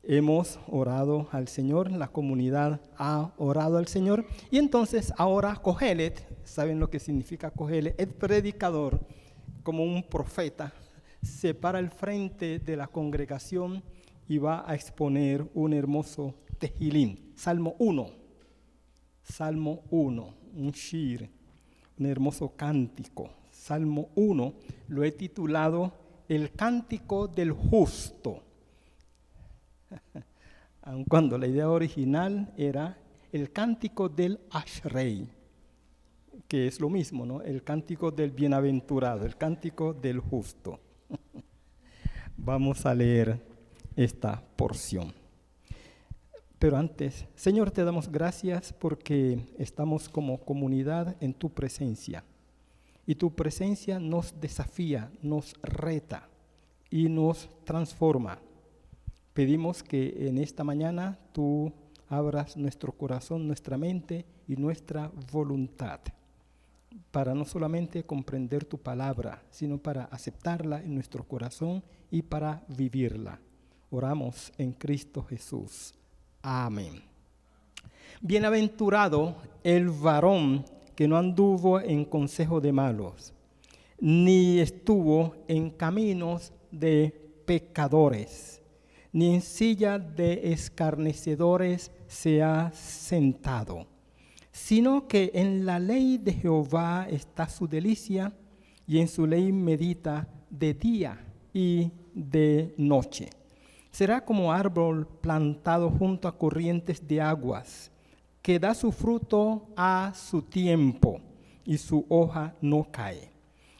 Hemos orado al Señor, la comunidad ha orado al Señor, y entonces ahora Kohelet, ¿saben lo que significa Kohelet? El predicador, como un profeta, se para al frente de la congregación y va a exponer un hermoso Tejilín, Salmo 1, un shir, un hermoso cántico. Salmo 1 lo he titulado El Cántico del Justo, aun cuando la idea original era el Cántico del Ashrei, que es lo mismo, ¿no? El Cántico del Bienaventurado, el Cántico del Justo. Vamos a leer esta porción. Pero antes, Señor, te damos gracias porque estamos como comunidad en tu presencia. Y tu presencia nos desafía, nos reta y nos transforma. Pedimos que en esta mañana tú abras nuestro corazón, nuestra mente y nuestra voluntad para no solamente comprender tu palabra, sino para aceptarla en nuestro corazón y para vivirla. Oramos en Cristo Jesús. Amén. Bienaventurado el varón que no anduvo en consejo de malos, ni estuvo en caminos de pecadores, ni en silla de escarnecedores se ha sentado, sino que en la ley de Jehová está su delicia, y en su ley medita de día y de noche. Será como árbol plantado junto a corrientes de aguas, que da su fruto a su tiempo, y su hoja no cae.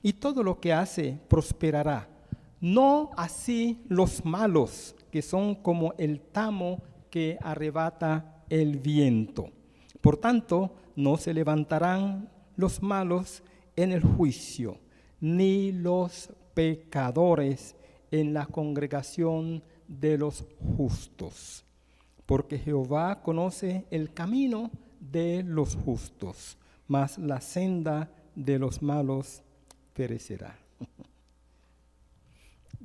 Y todo lo que hace prosperará. No así los malos, que son como el tamo que arrebata el viento. Por tanto, no se levantarán los malos en el juicio, ni los pecadores en la congregación de los justos. Porque Jehová conoce el camino de los justos, mas la senda de los malos perecerá.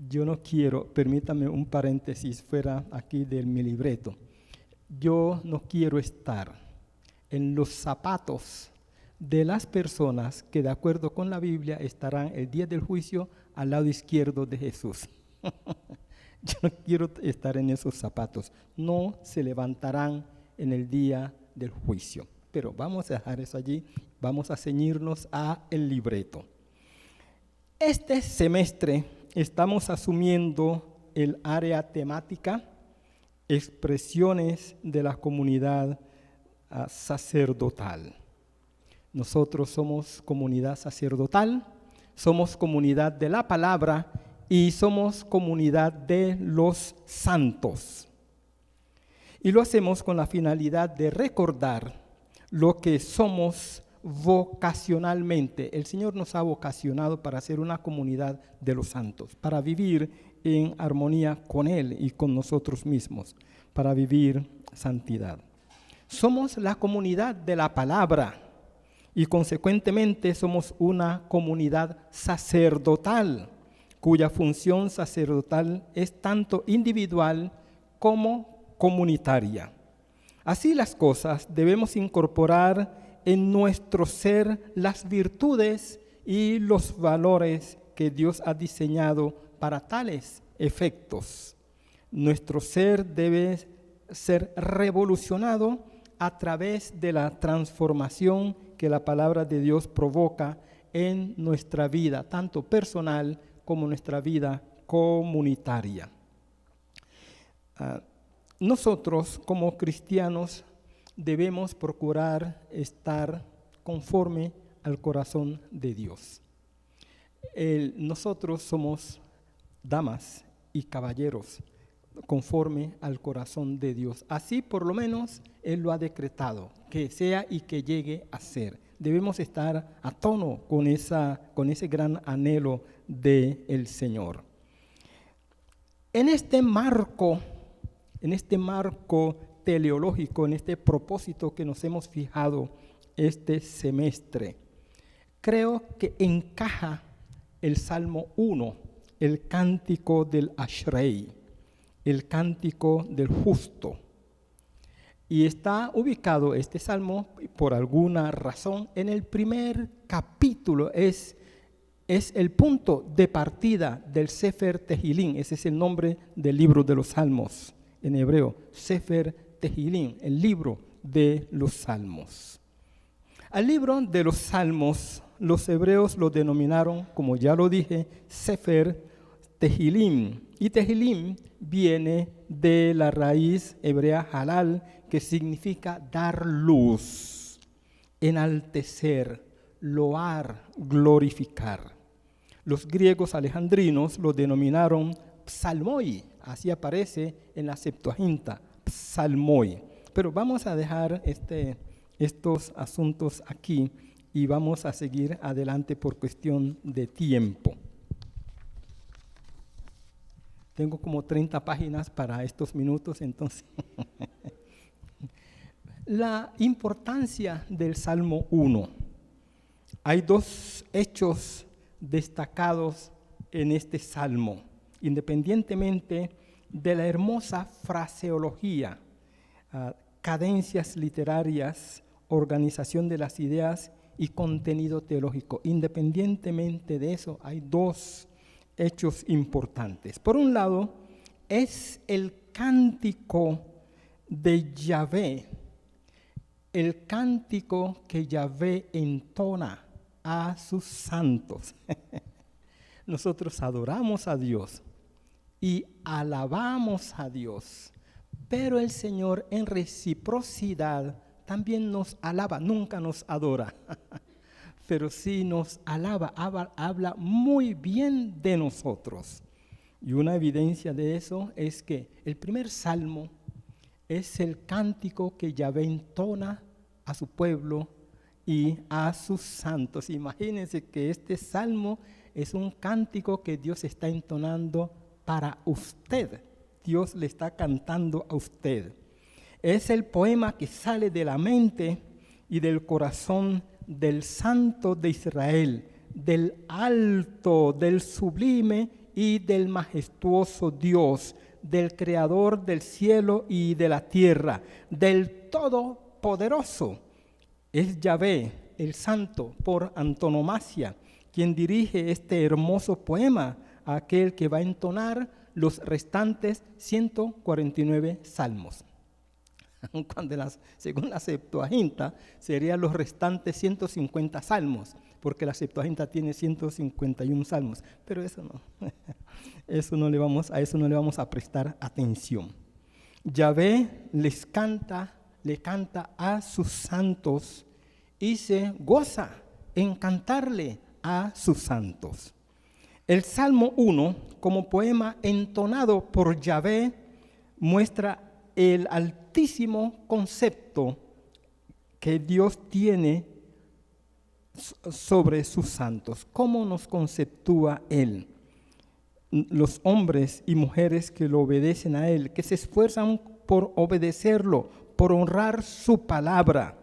Yo no quiero, permítame un paréntesis fuera aquí de mi libreto. Yo no quiero estar en los zapatos de las personas que de acuerdo con la Biblia estarán el día del juicio al lado izquierdo de Jesús. Yo no quiero estar en esos zapatos. No se levantarán en el día del juicio. Pero vamos a dejar eso allí. Vamos a ceñirnos a el libreto. Este semestre estamos asumiendo el área temática, expresiones de la comunidad sacerdotal. Nosotros somos comunidad sacerdotal, somos comunidad de la palabra y somos comunidad de los santos. Y lo hacemos con la finalidad de recordar lo que somos vocacionalmente. El Señor nos ha vocacionado para ser una comunidad de los santos, para vivir en armonía con Él y con nosotros mismos, para vivir santidad. Somos la comunidad de la palabra y consecuentemente somos una comunidad sacerdotal, cuya función sacerdotal es tanto individual como comunitaria. Así las cosas, debemos incorporar en nuestro ser las virtudes y los valores que Dios ha diseñado para tales efectos. Nuestro ser debe ser revolucionado a través de la transformación que la palabra de Dios provoca en nuestra vida, tanto personal como nuestra vida comunitaria. Nosotros como cristianos debemos procurar estar conforme al corazón de Dios. Nosotros somos damas y caballeros conforme al corazón de Dios. Así por lo menos Él lo ha decretado, que sea y que llegue a ser. Debemos estar a tono con ese gran anhelo del Señor. En este marco teleológico, en este propósito que nos hemos fijado este semestre, creo que encaja el Salmo 1, el cántico del Ashrei, el cántico del justo. Y está ubicado este salmo, por alguna razón, en el primer capítulo. Es el punto de partida del Sefer Tehilín. Ese es el nombre del libro de los salmos en hebreo. Sefer Tehilín, el libro de los salmos. Al libro de los salmos, los hebreos lo denominaron, como ya lo dije, Sefer Tehilín. Y Tehilín viene de la raíz hebrea halal, que significa dar luz, enaltecer, loar, glorificar. Los griegos alejandrinos lo denominaron psalmoi, así aparece en la Septuaginta, psalmoi. Pero vamos a dejar estos asuntos aquí y vamos a seguir adelante por cuestión de tiempo. Tengo como 30 páginas para estos minutos, entonces. La importancia del Salmo 1. Hay dos hechos destacados en este salmo, independientemente de la hermosa fraseología, cadencias literarias, organización de las ideas y contenido teológico. Independientemente de eso, hay dos hechos importantes. Por un lado, es el cántico de Yahvé, el cántico que Yahvé entona a sus santos. Nosotros adoramos a Dios y alabamos a Dios, pero el Señor en reciprocidad también nos alaba, nunca nos adora, pero sí nos alaba, habla muy bien de nosotros. Y una evidencia de eso es que el primer salmo es el cántico que Yahvé entona a su pueblo y a sus santos. Imagínense que este salmo es un cántico que Dios está entonando para usted. Dios le está cantando a usted. Es el poema que sale de la mente y del corazón del Santo de Israel, del alto, del sublime y del majestuoso Dios, del Creador del cielo y de la tierra, del Todopoderoso. Es Yahvé, el Santo, por antonomasia, quien dirige este hermoso poema a aquel que va a entonar los restantes 149 salmos. Cuando según la Septuaginta serían los restantes 150 salmos, porque la Septuaginta tiene 151 salmos, pero eso no, a eso no le vamos a prestar atención. Yahvé le canta a sus santos y se goza en cantarle a sus santos. El Salmo 1, como poema entonado por Yahvé, muestra el altísimo concepto que Dios tiene sobre sus santos. ¿Cómo nos conceptúa Él? Los hombres y mujeres que lo obedecen a Él, que se esfuerzan por obedecerlo, por honrar su palabra.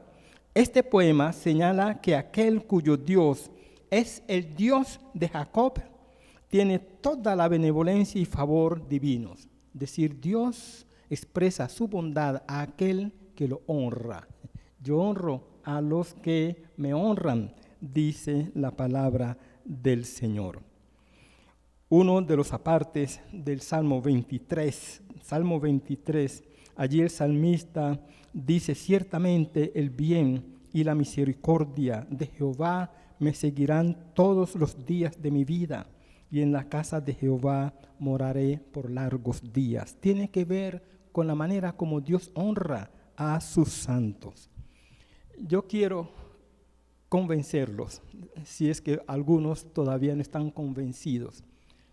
Este poema señala que aquel cuyo Dios es el Dios de Jacob tiene toda la benevolencia y favor divinos. Es decir, Dios expresa su bondad a aquel que lo honra. Yo honro a los que me honran, dice la palabra del Señor. Uno de los apartes del Salmo 23, allí el salmista dice: ciertamente el bien y la misericordia de Jehová me seguirán todos los días de mi vida, y en la casa de Jehová moraré por largos días. Tiene que ver con la manera como Dios honra a sus santos. Yo quiero convencerlos, si es que algunos todavía no están convencidos,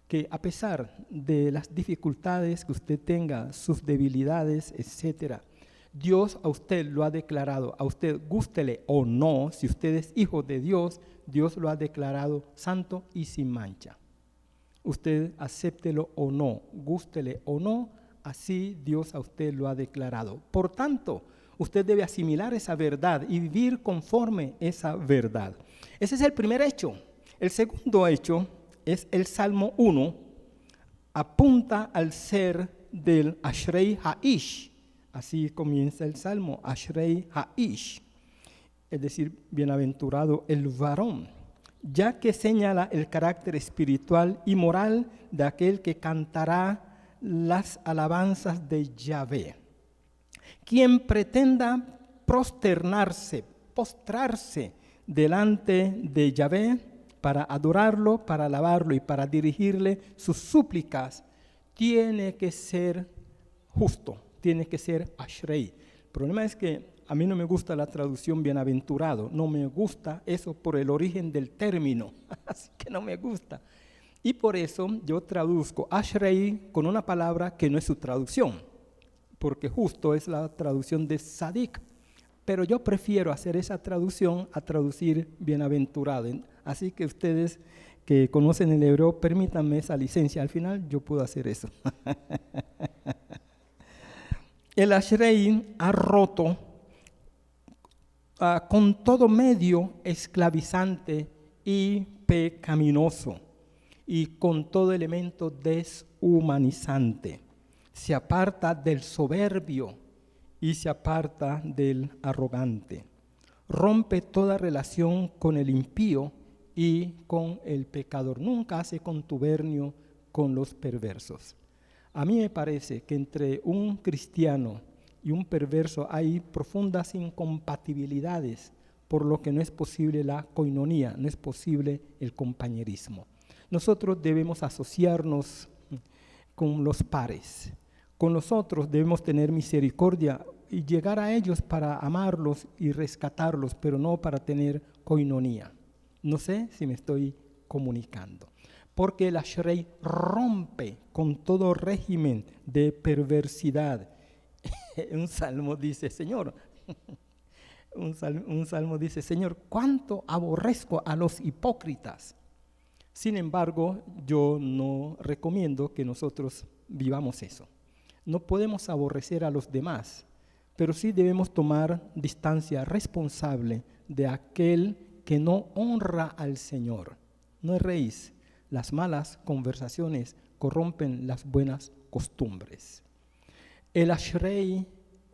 que a pesar de las dificultades que usted tenga, sus debilidades, etcétera, Dios a usted lo ha declarado, a usted gústele o no, si usted es hijo de Dios, Dios lo ha declarado santo y sin mancha. Usted acéptelo o no, gústele o no, así Dios a usted lo ha declarado. Por tanto, usted debe asimilar esa verdad y vivir conforme esa verdad. Ese es el primer hecho. El segundo hecho es el Salmo 1, apunta al ser del Ashrei Ha'ish. Así comienza el Salmo, Ashrei Ha'ish, es decir, bienaventurado el varón, ya que señala el carácter espiritual y moral de aquel que cantará las alabanzas de Yahvé. Quien pretenda postrarse delante de Yahvé para adorarlo, para alabarlo y para dirigirle sus súplicas, tiene que ser justo, tiene que ser Ashrei. El problema es que a mí no me gusta la traducción bienaventurado, no me gusta eso por el origen del término, así que no me gusta. Y por eso yo traduzco Ashrei con una palabra que no es su traducción, porque justo es la traducción de Sadik, pero yo prefiero hacer esa traducción a traducir bienaventurado. Así que ustedes que conocen el hebreo, permítanme esa licencia, al final yo puedo hacer eso. El Ashrei ha roto con todo medio esclavizante y pecaminoso y con todo elemento deshumanizante. Se aparta del soberbio y se aparta del arrogante. Rompe toda relación con el impío y con el pecador. Nunca hace contubernio con los perversos. A mí me parece que entre un cristiano y un perverso hay profundas incompatibilidades, por lo que no es posible la koinonía, no es posible el compañerismo. Nosotros debemos asociarnos con los pares. Con los otros debemos tener misericordia y llegar a ellos para amarlos y rescatarlos, pero no para tener koinonía. No sé si me estoy comunicando. Porque el Ashrei rompe con todo régimen de perversidad. Un salmo dice, Señor, un salmo dice, Señor, cuánto aborrezco a los hipócritas. Sin embargo, yo no recomiendo que nosotros vivamos eso. No podemos aborrecer a los demás, pero sí debemos tomar distancia responsable de aquel que no honra al Señor. No erréis, las malas conversaciones corrompen las buenas costumbres. El Ashrei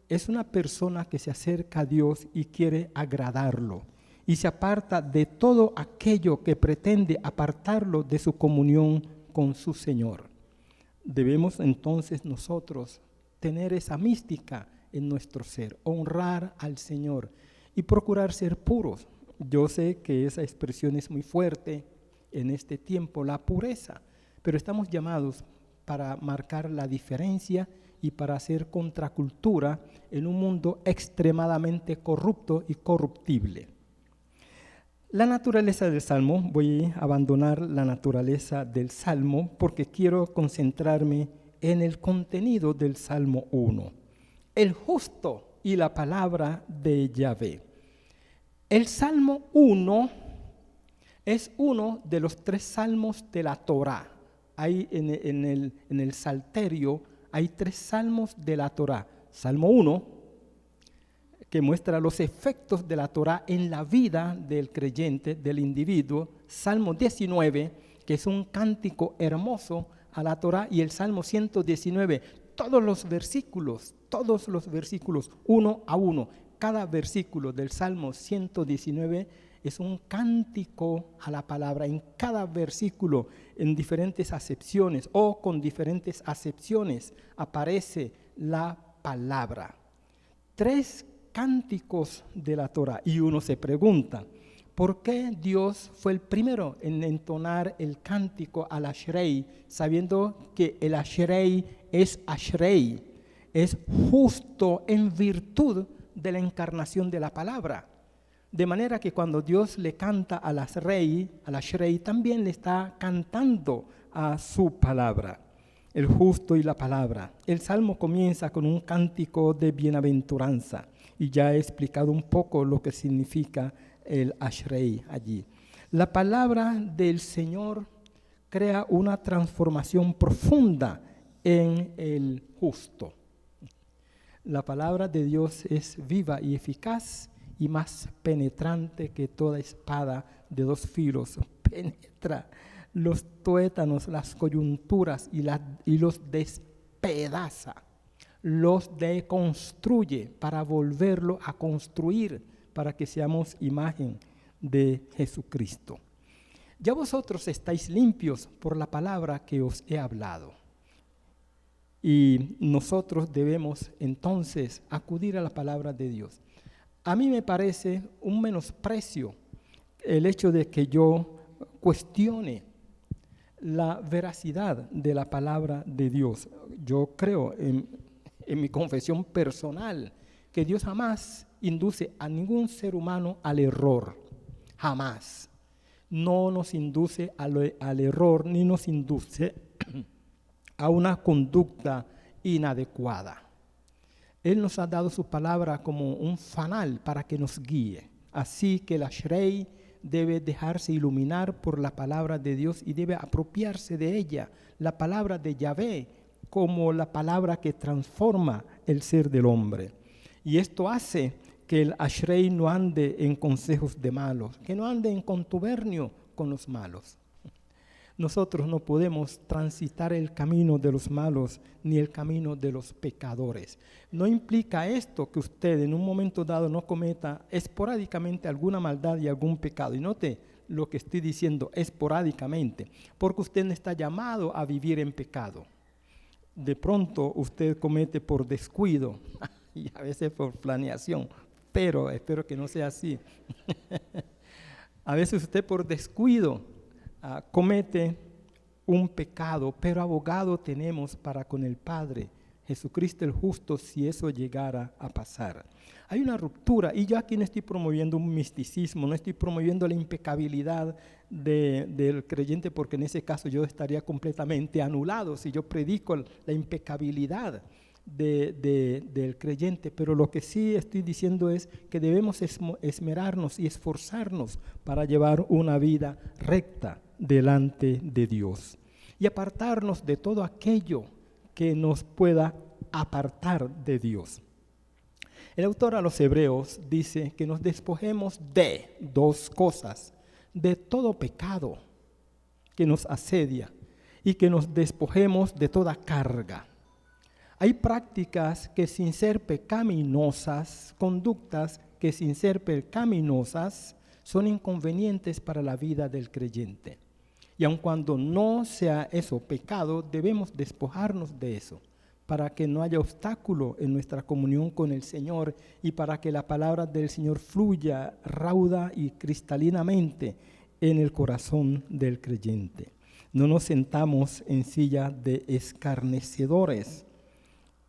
es una persona que se acerca a Dios y quiere agradarlo y se aparta de todo aquello que pretende apartarlo de su comunión con su Señor. Debemos entonces nosotros tener esa mística en nuestro ser, honrar al Señor y procurar ser puros. Yo sé que esa expresión es muy fuerte en este tiempo, la pureza, pero estamos llamados para marcar la diferencia y para hacer contracultura en un mundo extremadamente corrupto y corruptible. La naturaleza del Salmo, voy a abandonar la naturaleza del Salmo porque quiero concentrarme en el contenido del Salmo 1. El justo y la palabra de Yahvé. El Salmo 1 es uno de los 3 salmos de la Torá. Hay en el Salterio hay 3 salmos de la Torá. Salmo 1, que muestra los efectos de la Torá en la vida del creyente, del individuo. Salmo 19, que es un cántico hermoso a la Torá, y el Salmo 119, todos los versículos, uno a uno. Cada versículo del Salmo 119 es un cántico a la palabra. En cada versículo, en diferentes acepciones o con diferentes acepciones, aparece la palabra. 3 cánticos de la Torá. Y uno se pregunta, ¿por qué Dios fue el primero en entonar el cántico al Ashrei, sabiendo que el Ashrei, es justo en virtud de la encarnación de la palabra? De manera que cuando Dios le canta al Ashrei también le está cantando a su palabra, el justo y la palabra. El Salmo comienza con un cántico de bienaventuranza y ya he explicado un poco lo que significa el Ashrei allí. La palabra del Señor crea una transformación profunda en el justo. La palabra de Dios es viva y eficaz y más penetrante que toda espada de 2 filos. Penetra los tuétanos, las coyunturas y los despedaza, los deconstruye para volverlo a construir, para que seamos imagen de Jesucristo. Ya vosotros estáis limpios por la palabra que os he hablado. Y nosotros debemos entonces acudir a la palabra de Dios. A mí me parece un menosprecio el hecho de que yo cuestione la veracidad de la palabra de Dios. Yo creo en mi confesión personal que Dios jamás induce a ningún ser humano al error, jamás. No nos induce al error ni nos induce a una conducta inadecuada. Él nos ha dado su palabra como un fanal para que nos guíe. Así que el Ashrei debe dejarse iluminar por la palabra de Dios y debe apropiarse de ella, la palabra de Yahvé, como la palabra que transforma el ser del hombre. Y esto hace que el Ashrei no ande en consejos de malos, que no ande en contubernio con los malos. Nosotros no podemos transitar el camino de los malos ni el camino de los pecadores. No implica esto que usted en un momento dado no cometa esporádicamente alguna maldad y algún pecado. Y note lo que estoy diciendo, esporádicamente, porque usted no está llamado a vivir en pecado. De pronto usted comete por descuido y a veces por planeación, pero espero que no sea así. A veces usted por descuido comete un pecado, pero abogado tenemos para con el Padre, Jesucristo el justo, si eso llegara a pasar. Hay una ruptura, y yo aquí no estoy promoviendo un misticismo, no estoy promoviendo la impecabilidad del creyente, porque en ese caso yo estaría completamente anulado si yo predico la impecabilidad del creyente, pero lo que sí estoy diciendo es que debemos esmerarnos y esforzarnos para llevar una vida recta delante de Dios y apartarnos de todo aquello que nos pueda apartar de Dios. El autor a los Hebreos dice que nos despojemos de dos cosas: de todo pecado que nos asedia y que nos despojemos de toda carga. Hay prácticas que sin ser pecaminosas, conductas que sin ser pecaminosas son inconvenientes para la vida del creyente. Y aun cuando no sea eso pecado, debemos despojarnos de eso para que no haya obstáculo en nuestra comunión con el Señor y para que la palabra del Señor fluya rauda y cristalinamente en el corazón del creyente. No nos sentamos en silla de escarnecedores,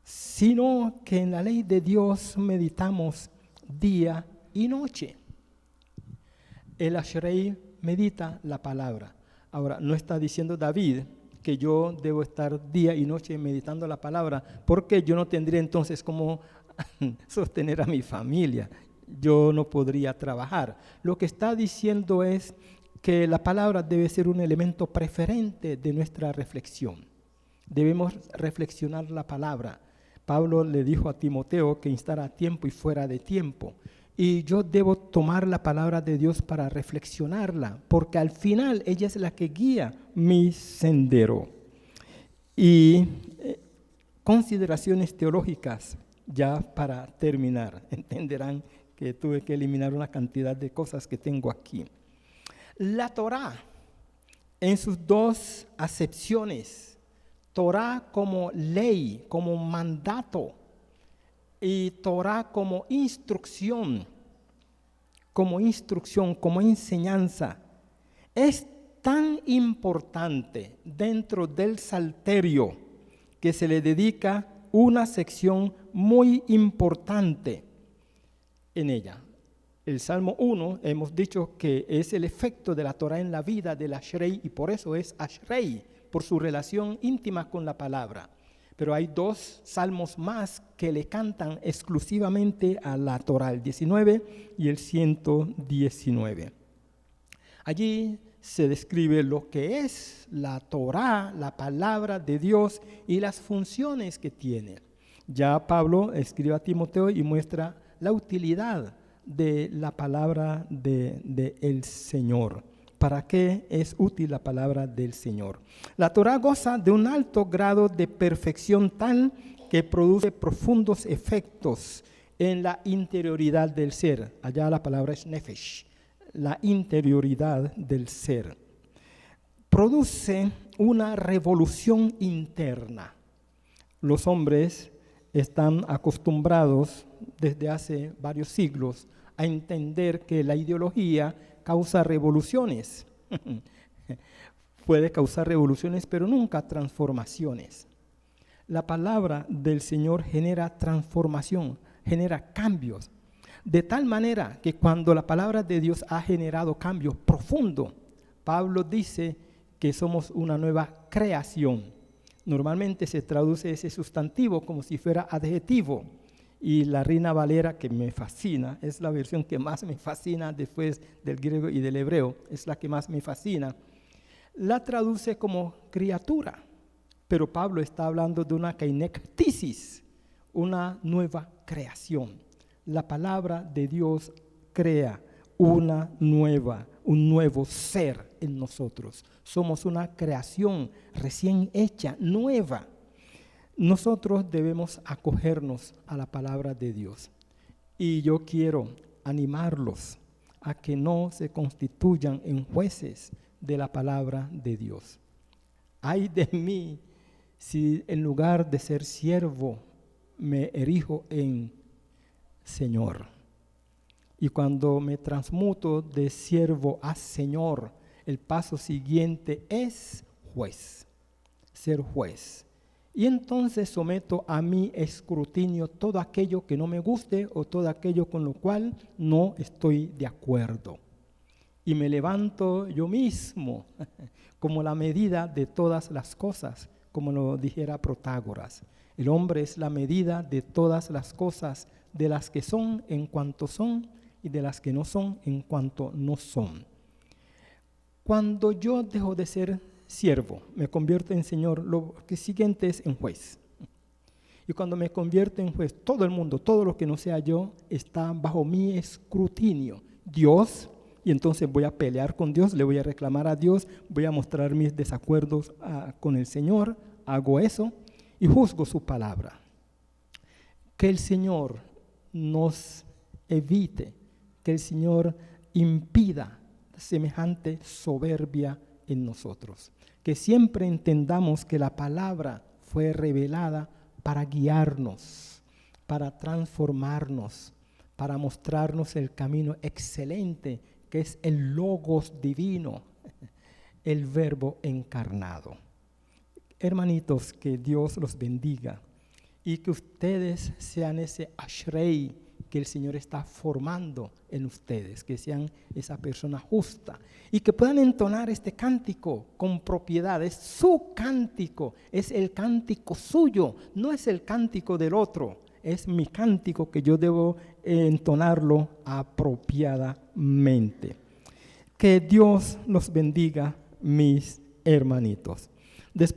sino que en la ley de Dios meditamos día y noche. El Ashrei medita la palabra. Ahora, no está diciendo David que yo debo estar día y noche meditando la palabra, porque yo no tendría entonces cómo sostener a mi familia. Yo no podría trabajar. Lo que está diciendo es que la palabra debe ser un elemento preferente de nuestra reflexión. Debemos reflexionar la palabra. Pablo le dijo a Timoteo que instara a tiempo y fuera de tiempo. Y yo debo tomar la palabra de Dios para reflexionarla, porque al final ella es la que guía mi sendero. Y consideraciones teológicas, ya para terminar. Entenderán que tuve que eliminar una cantidad de cosas que tengo aquí. La Torá, en sus dos acepciones, Torá como ley, como mandato, y Torá como instrucción, como enseñanza, es tan importante dentro del Salterio que se le dedica una sección muy importante en ella. El Salmo 1 hemos dicho que es el efecto de la Torá en la vida del Ashrei y por eso es Ashrei, por su relación íntima con la palabra. Pero hay dos salmos más que le cantan exclusivamente a la Torá, el 19 y el 119. Allí se describe lo que es la Torá, la palabra de Dios y las funciones que tiene. Ya Pablo escribe a Timoteo y muestra la utilidad de la palabra del Señor ¿Para qué es útil la palabra del Señor? La Torá goza de un alto grado de perfección tal que produce profundos efectos en la interioridad del ser. Allá la palabra es nefesh, la interioridad del ser. Produce una revolución interna. Los hombres están acostumbrados desde hace varios siglos a entender que la ideología causa revoluciones. Puede causar revoluciones, pero nunca transformaciones. La palabra del Señor genera transformación, genera cambios. De tal manera que cuando la palabra de Dios ha generado cambios profundos, Pablo dice que somos una nueva creación. Normalmente se traduce ese sustantivo como si fuera adjetivo. Y la Reina Valera, que me fascina, es la versión que más me fascina después del griego y del hebreo, es la que más me fascina, la traduce como criatura. Pero Pablo está hablando de una kainektisis, una nueva creación. La palabra de Dios crea un nuevo ser en nosotros. Somos una creación recién hecha, nueva. Nosotros debemos acogernos a la palabra de Dios. Y yo quiero animarlos a que no se constituyan en jueces de la palabra de Dios. Ay de mí si en lugar de ser siervo me erijo en Señor. Y cuando me transmuto de siervo a Señor, el paso siguiente es juez, ser juez. Y entonces someto a mi escrutinio todo aquello que no me guste o todo aquello con lo cual no estoy de acuerdo. Y me levanto yo mismo como la medida de todas las cosas, como lo dijera Protágoras. El hombre es la medida de todas las cosas, de las que son en cuanto son y de las que no son en cuanto no son. Cuando yo dejo de ser siervo, me convierto en Señor, lo que siguiente es en juez. Y cuando me convierto en juez, todo el mundo, todo lo que no sea yo, está bajo mi escrutinio. Dios, y entonces voy a pelear con Dios, le voy a reclamar a Dios, voy a mostrar mis desacuerdos con el Señor, hago eso y juzgo su palabra. Que el Señor nos evite, que el Señor impida semejante soberbia en nosotros. Que siempre entendamos que la palabra fue revelada para guiarnos, para transformarnos, para mostrarnos el camino excelente que es el Logos divino, el Verbo encarnado. Hermanitos, que Dios los bendiga y que ustedes sean ese Ashrei que el Señor está formando en ustedes, que sean esa persona justa y que puedan entonar este cántico con propiedad. Es su cántico, es el cántico suyo, no es el cántico del otro, es mi cántico que yo debo entonarlo apropiadamente. Que Dios los bendiga, mis hermanitos. Después